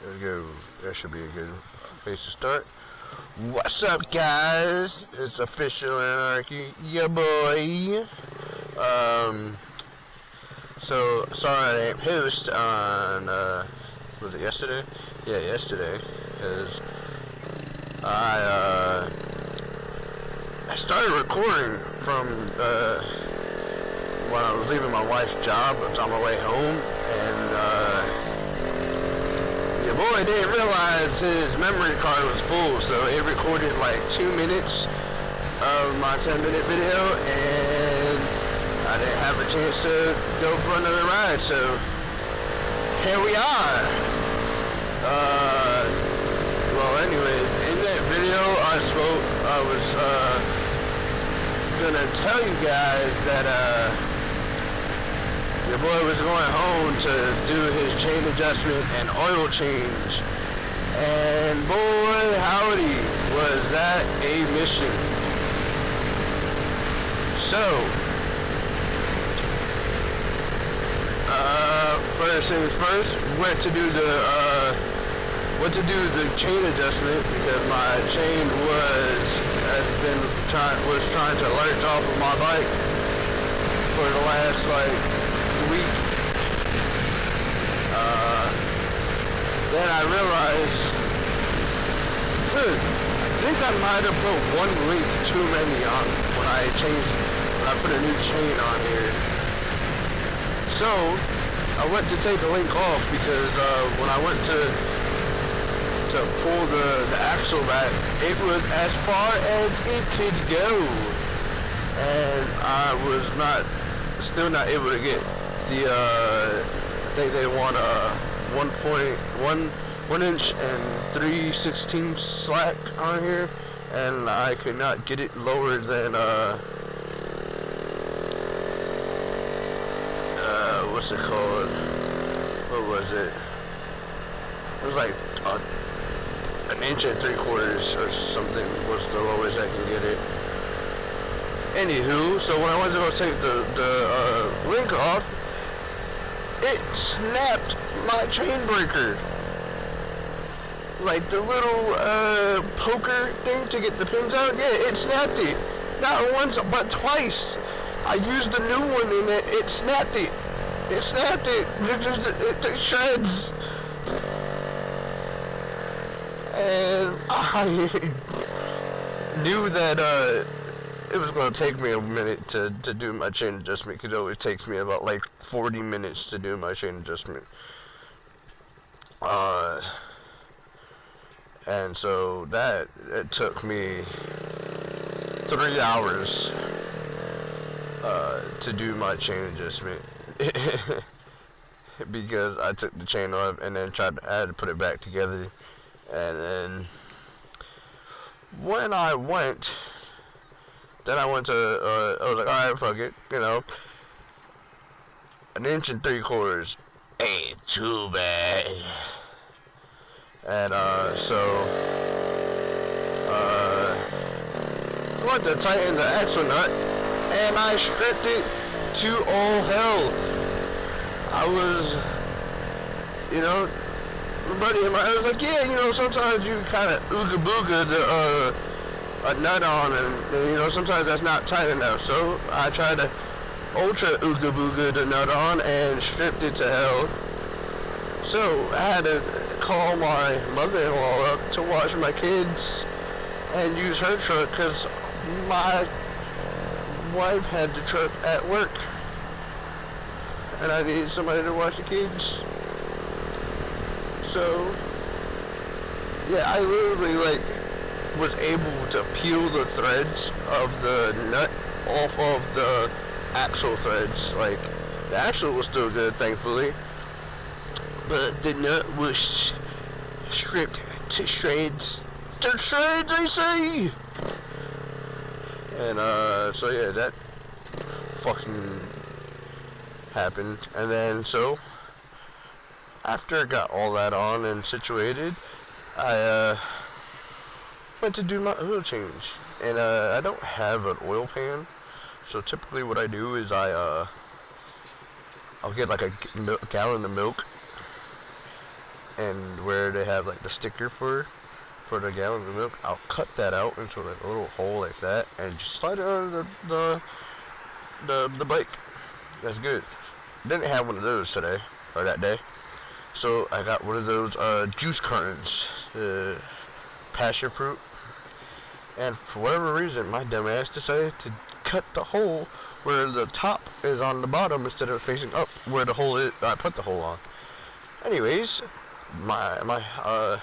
There we go. That should be a good place to start. What's up, guys? It's Official Anarchy, yeah, boy. So sorry I didn't post on, was it yesterday? Yeah, yesterday, because I started recording from, when I was leaving my wife's job. I was on my way home, and, your boy didn't realize his memory card was full, so it recorded like 2 minutes of my 10-minute video, and I didn't have a chance to go for another ride, so here we are. Well, anyway, in that video I was gonna tell you guys that your boy was going home to do his chain adjustment and oil change, and boy howdy, was that a mission. So, first things first, went to do the chain adjustment because my chain was trying to lurch off of my bike for the last week. Then I realized, dude, I think I might have put one link too many on when I put a new chain on here. So I went to take the link off because when I went to pull the axle back, it was as far as it could go, and I was still not able to get the I think they want a 1 inch and 3/16 slack on here, and I could not get it lower than what's it called? What was it? It was like 1 inch and 3/4 or something was the lowest I can get it. Anywho, so when I went to go take the link off, it snapped my chain breaker. Like the little poker thing to get the pins out, yeah, it snapped it. Not once, but twice. I used the new one and it snapped it. It snapped it. It took shreds. And I knew that it was going to take me a minute to do my chain adjustment, because it always takes me about 40 minutes to do my chain adjustment. And so it took me 3 hours to do my chain adjustment. Because I took the chain off and then I had to put it back together. And then when I went to, I was like, alright, fuck it, 1 inch and 3/4 ain't too bad. And so I went to tighten the axle nut, and I stripped it to all hell. I was, my buddy in my head was like, yeah, sometimes you kind of ooga booga a nut on, and sometimes that's not tight enough. So I tried to ultra ooga booga the nut on and stripped it to hell. So I had to call my mother-in-law up to watch my kids and use her truck, because my wife had the truck at work and I needed somebody to watch the kids. So yeah, I literally was able to peel the threads of the nut off of the axle threads. The axle was still good, thankfully, but the nut was stripped to shreds. To shreds, I say! And so yeah, that fucking happened. And then so after I got all that on and situated, I went to do my oil change, and I don't have an oil pan, so typically what I do is I'll get a gallon of milk, and where they have like the sticker for the gallon of milk, I'll cut that out into like a little hole like that and just slide it under the bike. That's good. Didn't have one of those today or that day, so I got one of those juice cartons, passion fruit, and for whatever reason my dumbass decided to cut the hole where the top is on the bottom instead of facing up where the hole is. I put the hole on. Anyways, I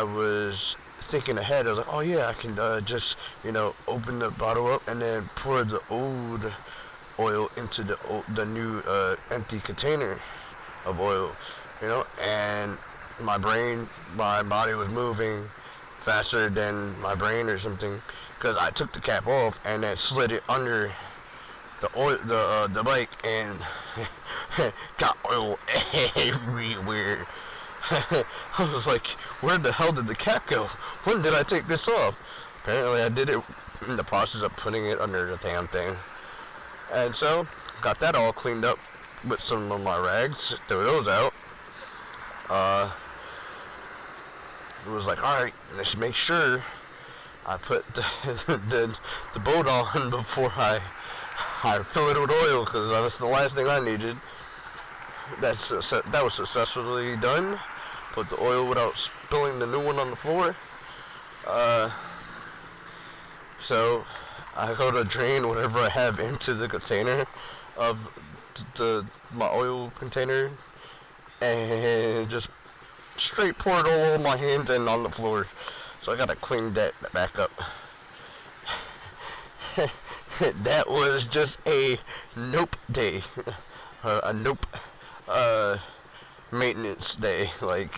was thinking ahead. I was like, oh yeah, I can just, open the bottle up and then pour the old oil into the new empty container of oil, and my body was moving faster than my brain or something, because I took the cap off and then slid it under the bike and got oil everywhere. I was like, where the hell did the cap go? When did I take this off? Apparently I did it in the process of putting it under the damn thing. And so, got that all cleaned up with some of my rags, threw those out. It was like, alright, let's make sure I put the boat on before I fill it with oil, because that's the last thing I needed. That was successfully done. Put the oil without spilling the new one on the floor. So I go to drain whatever I have into the container of my oil container, and just straight pour it all over my hands and on the floor. So I gotta clean that back up. That was just a nope day. A nope maintenance day. I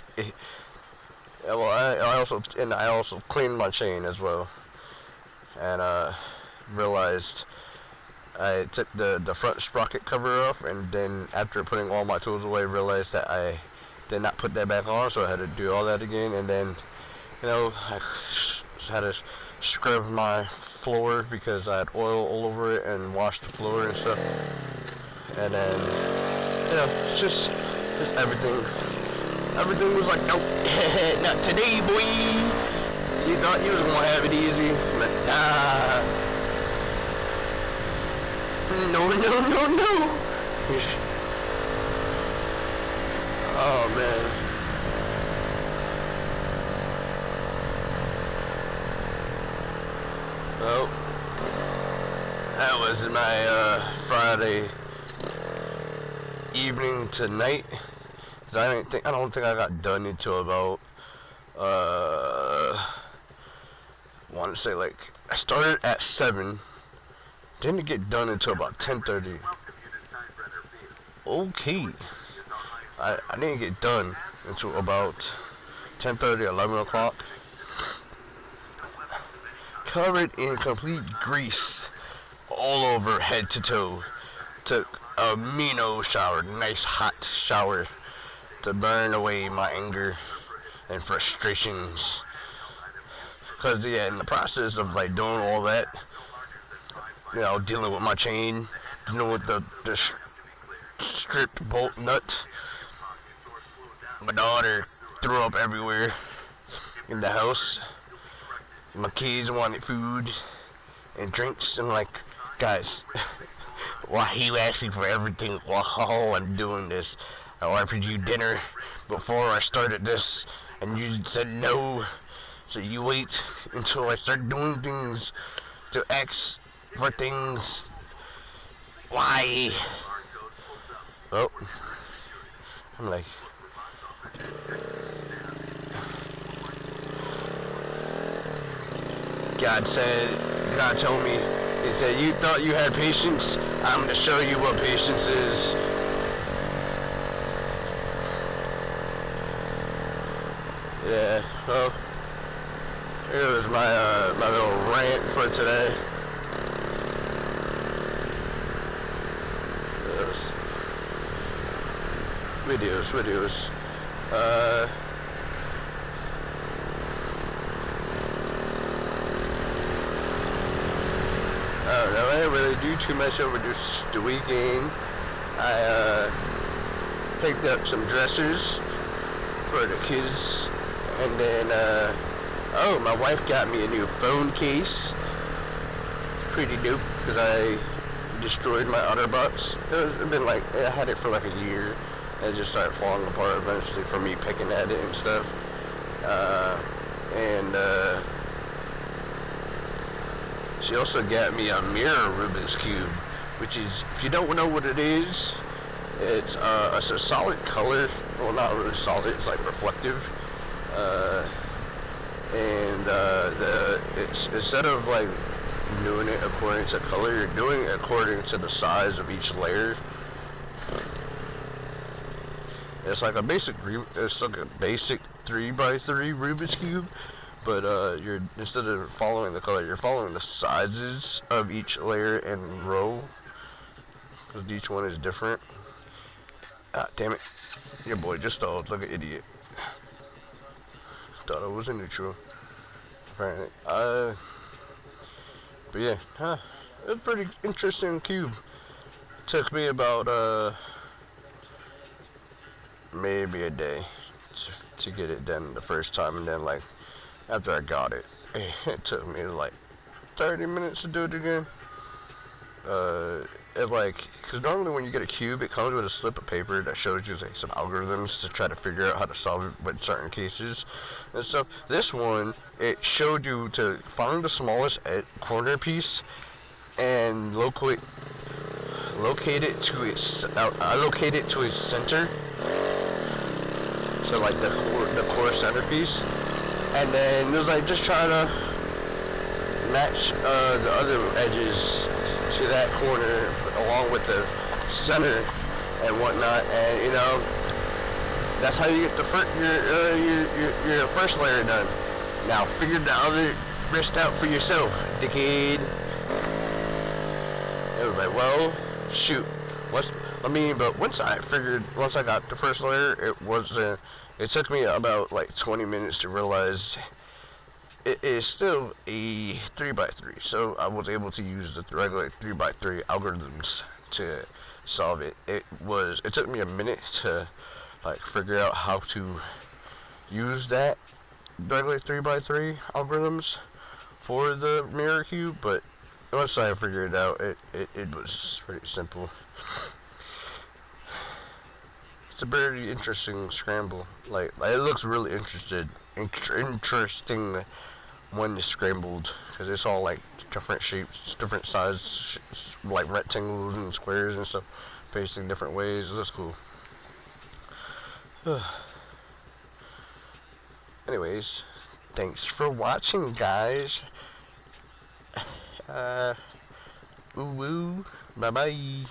also cleaned my chain as well, and realized I took the front sprocket cover off, and then after putting all my tools away, realized that I did not put that back on, so I had to do all that again. And then I had to scrub my floor because I had oil all over it, and washed the floor and stuff. And then just everything was like, nope, not today, boy. You thought you was gonna have it easy, but nah. No. Oh man. Well, that was my Friday evening to night. I don't think I got done until about want to say I started at 7, didn't get done until about 10:30. Okay, I didn't get done until about 10:30, 11 o'clock. Covered in complete grease all over head to toe. Took a Mino shower, nice hot shower, to burn away my anger and frustrations. Cause in the process of doing all that, dealing with my chain, dealing with the stripped bolt nut, my daughter threw up everywhere in the house. My kids wanted food and drinks. I'm like, guys, why are you asking for everything while I'm doing this? I offered you dinner before I started this, and you said no. So you wait until I start doing things to ask for things. Why? Well, I'm like, God told me, He said, you thought you had patience? I'm going to show you what patience is. Yeah, well, here was my little rant for today. Videos. I don't know, I didn't really do too much over the weekend. I picked up some dressers for the kids. And then, oh, my wife got me a new phone case. Pretty dope, because I destroyed my OtterBox. It's been like, I had it for like a year. It just started falling apart eventually from me picking at it and stuff. She also got me a mirror Rubik's Cube, which is, if you don't know what it is, it's a solid color. Well, not really solid, it's like reflective. It's instead of like doing it according to color, you're doing it according to the size of each layer. It's like a basic 3x3 Rubik's Cube, but you're, instead of following the color, you're following the sizes of each layer and row, because each one is different. Ah, damn it. Your boy just stalled like an idiot. Thought I was in neutral. Apparently. But yeah, it was a pretty interesting cube. Took me about, maybe a day to get it done the first time, and then like after I got it, it took me like 30 minutes to do it again. It like, because normally when you get a cube, it comes with a slip of paper that shows you like some algorithms to try to figure out how to solve it with certain cases and stuff. This one, it showed you to find the smallest corner piece and locate it to its allocate it to its center. So like the core centerpiece, and then it was like just trying to match the other edges to that corner along with the center and whatnot, and you know, that's how you get the your first layer done. Now figure the other rest out for yourself, dickhead. It was like, well, shoot. But once I got the first layer, it took me about like 20 minutes to realize it is still a 3x3. So I was able to use the regular 3x3 algorithms to solve it. It took me a minute to like figure out how to use that regular 3x3 algorithms for the mirror cube, but once I figured it out, it was pretty simple. It's a very interesting scramble. Like it looks really interesting when it's scrambled, because it's all like different shapes, different sizes, like rectangles and squares and stuff, facing different ways. It looks cool. Anyways, thanks for watching, guys. Woo woo. Bye bye.